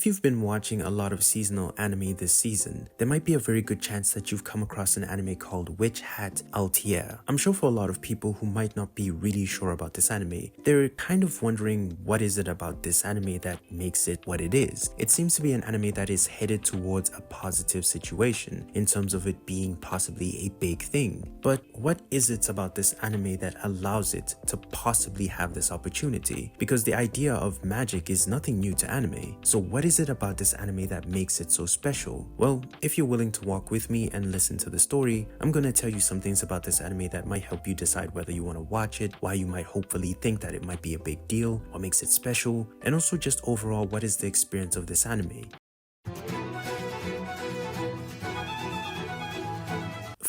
If you've been watching a lot of seasonal anime this season, there might be a very good chance that you've come across an anime called Witch Hat Atelier. I'm sure for a lot of people who might not be really sure about this anime, they're kind of wondering what is it about this anime that makes it what it is. It seems to be an anime that is headed towards a positive situation in terms of it being possibly a big thing. But what is it about this anime that allows it to possibly have this opportunity? Because the idea of magic is nothing new to anime. So what is it about this anime that makes it so special? Well, if you're willing to walk with me and listen to the story, I'm gonna tell you some things about this anime that might help you decide whether you want to watch it, why you might hopefully think that it might be a big deal, what makes it special, and also just overall what is the experience of this anime.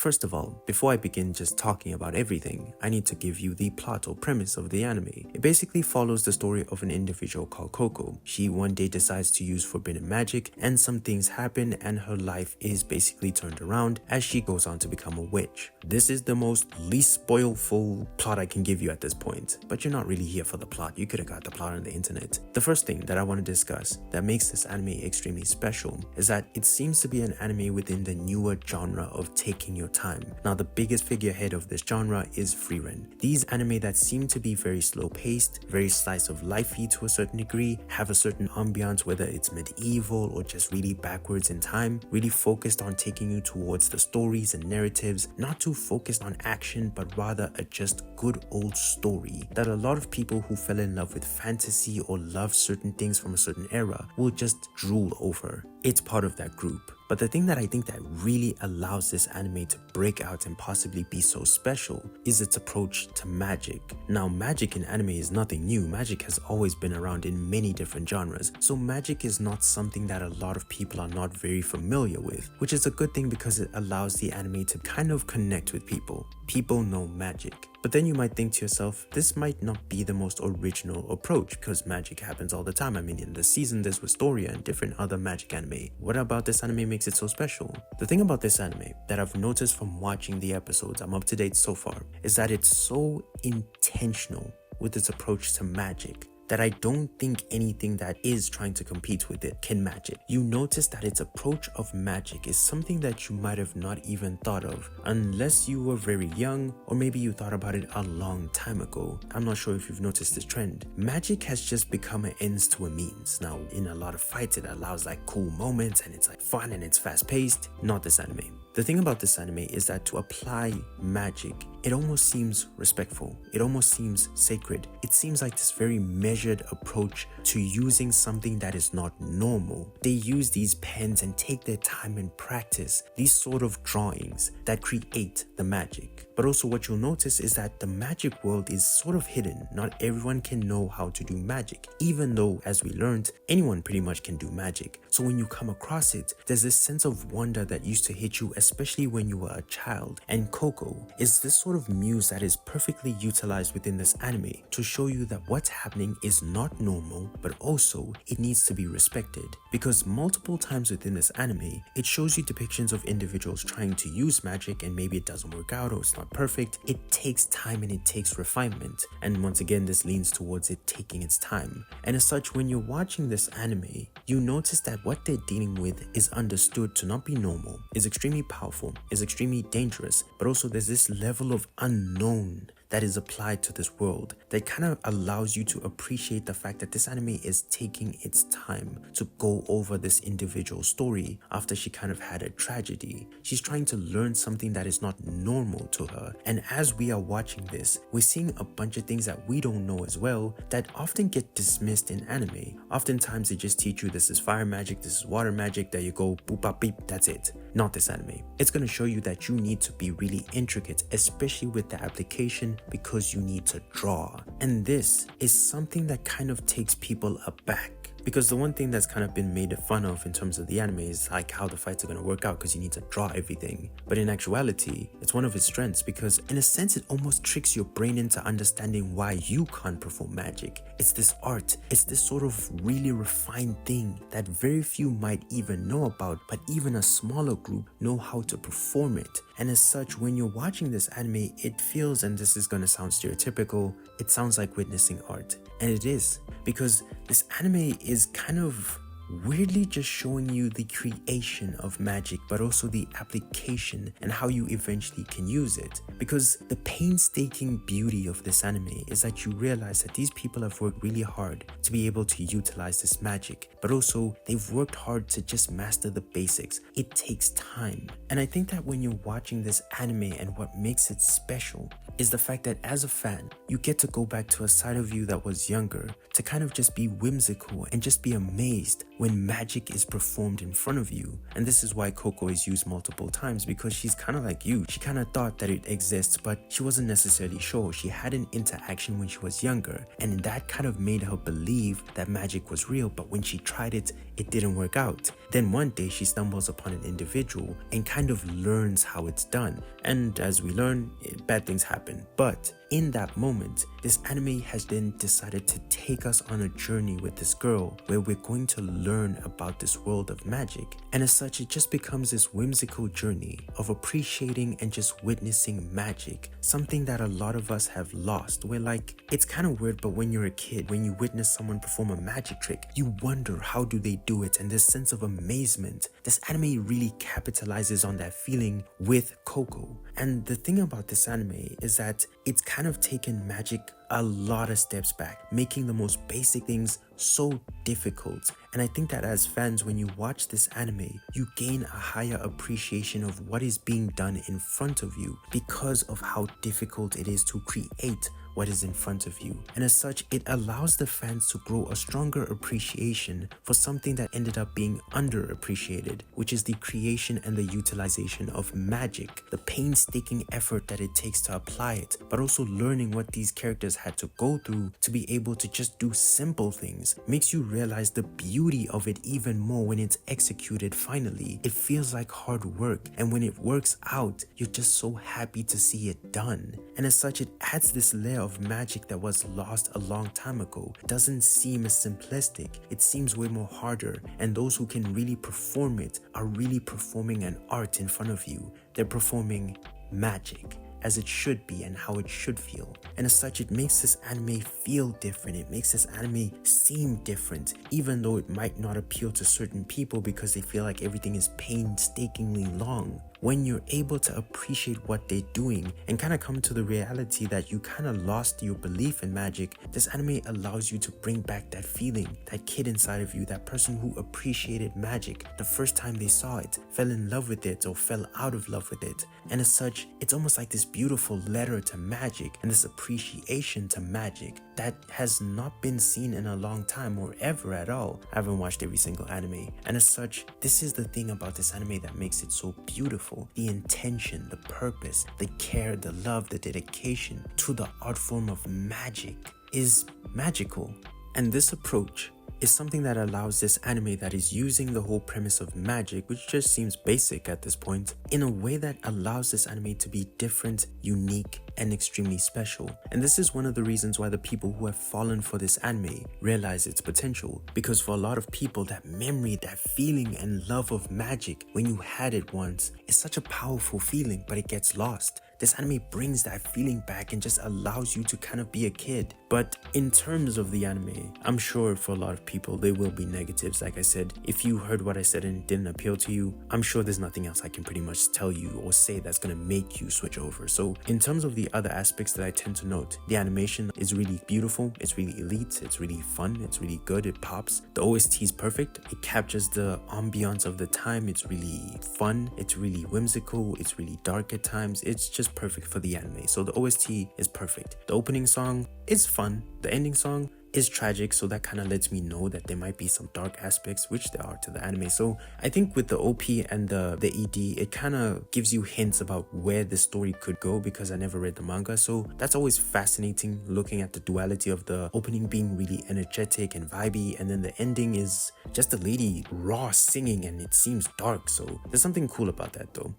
First of all, before I begin just talking about everything, I need to give you the plot or premise of the anime. It basically follows the story of an individual called Coco. She one day decides to use forbidden magic and some things happen and her life is basically turned around as she goes on to become a witch. This is the most least spoilful plot I can give you at this point, but you're not really here for the plot. You could have got the plot on the internet. The first thing that I want to discuss that makes this anime extremely special is that it seems to be an anime within the newer genre of taking your time. Now, the biggest figurehead of this genre is Frieren. These anime that seem to be very slow paced, very slice of lifey to a certain degree, have a certain ambiance, whether it's medieval or just really backwards in time, really focused on taking you towards the stories and narratives, not too focused on action, but rather a just good old story that a lot of people who fell in love with fantasy or love certain things from a certain era will just drool over. It's part of that group. But the thing that I think that really allows this anime to break out and possibly be so special is its approach to magic. Now, magic in anime is nothing new. Magic has always been around in many different genres. So magic is not something that a lot of people are not very familiar with, which is a good thing because it allows the anime to kind of connect with people. People know magic. But then you might think to yourself, this might not be the most original approach because magic happens all the time. I mean, in the season, there's Wistoria and different other magic anime. What about this anime makes it so special? The thing about this anime that I've noticed from watching the episodes, I'm up to date so far, is that it's so intentional with its approach to magic that I don't think anything that is trying to compete with it can match it. You notice that its approach of magic is something that you might have not even thought of unless you were very young, or maybe you thought about it a long time ago. I'm not sure if you've noticed this trend. Magic has just become an ends to a means. Now, in a lot of fights, it allows like cool moments and it's like fun and it's fast paced. Not this anime. The thing about this anime is that to apply magic, it almost seems respectful. It almost seems sacred. It seems like this very measured approach to using something that is not normal. They use these pens and take their time and practice these sort of drawings that create the magic. But also what you'll notice is that the magic world is sort of hidden. Not everyone can know how to do magic, even though, as we learned, anyone pretty much can do magic. So when you come across it, there's this sense of wonder that used to hit you, especially when you were a child. And Coco is this sort of muse that is perfectly utilized within this anime to show you that what's happening is not normal, but also it needs to be respected. Because multiple times within this anime, it shows you depictions of individuals trying to use magic and maybe it doesn't work out or it's not perfect. It takes time and it takes refinement. And once again, this leans towards it taking its time. And as such, when you're watching this anime, you notice that what they're dealing with is understood to not be normal, is extremely powerful, is extremely dangerous, but also there's this level of unknown that is applied to this world that kind of allows you to appreciate the fact that this anime is taking its time to go over this individual story after she kind of had a tragedy. She's trying to learn something that is not normal to her. And as we are watching this, we're seeing a bunch of things that we don't know as well that often get dismissed in anime. Oftentimes they just teach you this is fire magic, this is water magic, there you go, boop, bop, beep, that's it. Not this anime. It's going to show you that you need to be really intricate, especially with the application, because you need to draw. And this is something that kind of takes people aback. Because the one thing that's kind of been made fun of in terms of the anime is like how the fights are going to work out because you need to draw everything. But in actuality, it's one of its strengths because in a sense it almost tricks your brain into understanding why you can't perform magic. It's this art, it's this sort of really refined thing that very few might even know about, but even a smaller group know how to perform it. And as such, when you're watching this anime, it feels, and this is going to sound stereotypical, it sounds like witnessing art. And it is, because this anime is kind of weirdly just showing you the creation of magic, but also the application and how you eventually can use it. Because the painstaking beauty of this anime is that you realize that these people have worked really hard to be able to utilize this magic, but also they've worked hard to just master the basics. It takes time. And I think that when you're watching this anime, and what makes it special is the fact that as a fan, you get to go back to a side of you that was younger to kind of just be whimsical and just be amazed when magic is performed in front of you. And this is why Coco is used multiple times, because she's kind of like you. She kind of thought that it exists, but she wasn't necessarily sure. She had an interaction when she was younger, and that kind of made her believe that magic was real, but when she tried it, it didn't work out. Then one day she stumbles upon an individual and kind of learns how it's done. And as we learn, bad things happen. But in that moment, this anime has then decided to take us on a journey with this girl where we're going to learn about this world of magic. And as such, it just becomes this whimsical journey of appreciating and just witnessing magic, something that a lot of us have lost. Where like, it's kind of weird, but when you're a kid, when you witness someone perform a magic trick, you wonder how do they do it, and this sense of amazement. This anime really capitalizes on that feeling with Coco. And the thing about this anime is that it's kind of taken magic a lot of steps back, making the most basic things so difficult. And I think that as fans, when you watch this anime, you gain a higher appreciation of what is being done in front of you because of how difficult it is to create what is in front of you. And as such, it allows the fans to grow a stronger appreciation for something that ended up being underappreciated, which is the creation and the utilization of magic, the painstaking effort that it takes to apply it, but also learning what these characters had to go through to be able to just do simple things makes you realize the beauty of it even more when it's executed finally. It feels like hard work, and when it works out, you're just so happy to see it done. And as such, it adds this layer of magic that was lost a long time ago. It doesn't seem as simplistic, it seems way more harder, and those who can really perform it are really performing an art in front of you. They're performing magic as it should be and how it should feel. And as such, it makes this anime feel different. It makes this anime seem different, even though it might not appeal to certain people because they feel like everything is painstakingly long. When you're able to appreciate what they're doing and kind of come to the reality that you kind of lost your belief in magic, this anime allows you to bring back that feeling, that kid inside of you, that person who appreciated magic the first time they saw it, fell in love with it or fell out of love with it. And as such, it's almost like this beautiful letter to magic and this appreciation to magic that has not been seen in a long time or ever at all. I haven't watched every single anime. And as such, this is the thing about this anime that makes it so beautiful. The intention, the purpose, the care, the love, the dedication to the art form of magic is magical. And this approach is something that allows this anime that is using the whole premise of magic, which just seems basic at this point, in a way that allows this anime to be different, unique, and extremely special. And this is one of the reasons why the people who have fallen for this anime realize its potential, because for a lot of people, that memory, that feeling and love of magic when you had it once is such a powerful feeling, but it gets lost. This anime brings that feeling back and just allows you to kind of be a kid. But in terms of the anime, I'm sure for a lot of people, there will be negatives. Like I said, if you heard what I said and it didn't appeal to you, I'm sure there's nothing else I can pretty much tell you or say that's going to make you switch over. So in terms of the other aspects that I tend to note, the animation is really beautiful. It's really elite. It's really fun. It's really good. It pops. The OST is perfect. It captures the ambiance of the time. It's really fun. It's really whimsical. It's really dark at times. It's just perfect for the anime. So the OST is perfect. The opening song is fun. The ending song, is tragic, so that kind of lets me know that there might be some dark aspects, which there are to the anime. So I think with the OP and the ED, it kind of gives you hints about where the story could go, because I never read the manga. So that's always fascinating, looking at the duality of the opening being really energetic and vibey, and then the ending is just a lady raw singing and it seems dark. So there's something cool about that though.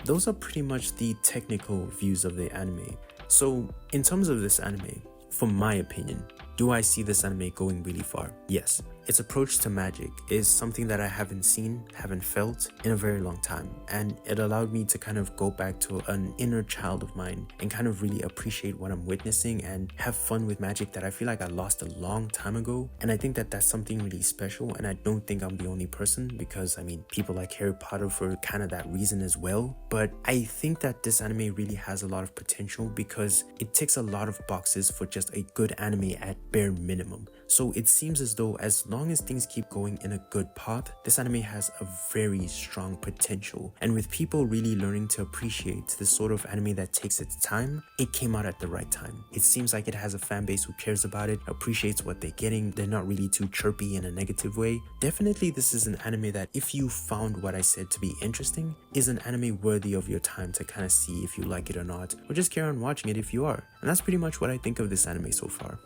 Those are pretty much the technical views of the anime. So in terms of this anime, from my opinion, do I see this anime going really far? Yes. Its approach to magic is something that I haven't seen, haven't felt in a very long time, and it allowed me to kind of go back to an inner child of mine and kind of really appreciate what I'm witnessing and have fun with magic that I feel like I lost a long time ago. And I think that that's something really special, and I don't think I'm the only person, because I mean, people like Harry Potter for kind of that reason as well. But I think that this anime really has a lot of potential because it ticks a lot of boxes for just a good anime at bare minimum. So it seems as though as long as things keep going in a good path, this anime has a very strong potential. And with people really learning to appreciate the sort of anime that takes its time, it came out at the right time. It seems like it has a fan base who cares about it, appreciates what they're getting. They're not really too chirpy in a negative way. Definitely this is an anime that, if you found what I said to be interesting, is an anime worthy of your time to kind of see if you like it or not, or just carry on watching it if you are. And that's pretty much what I think of this anime so far.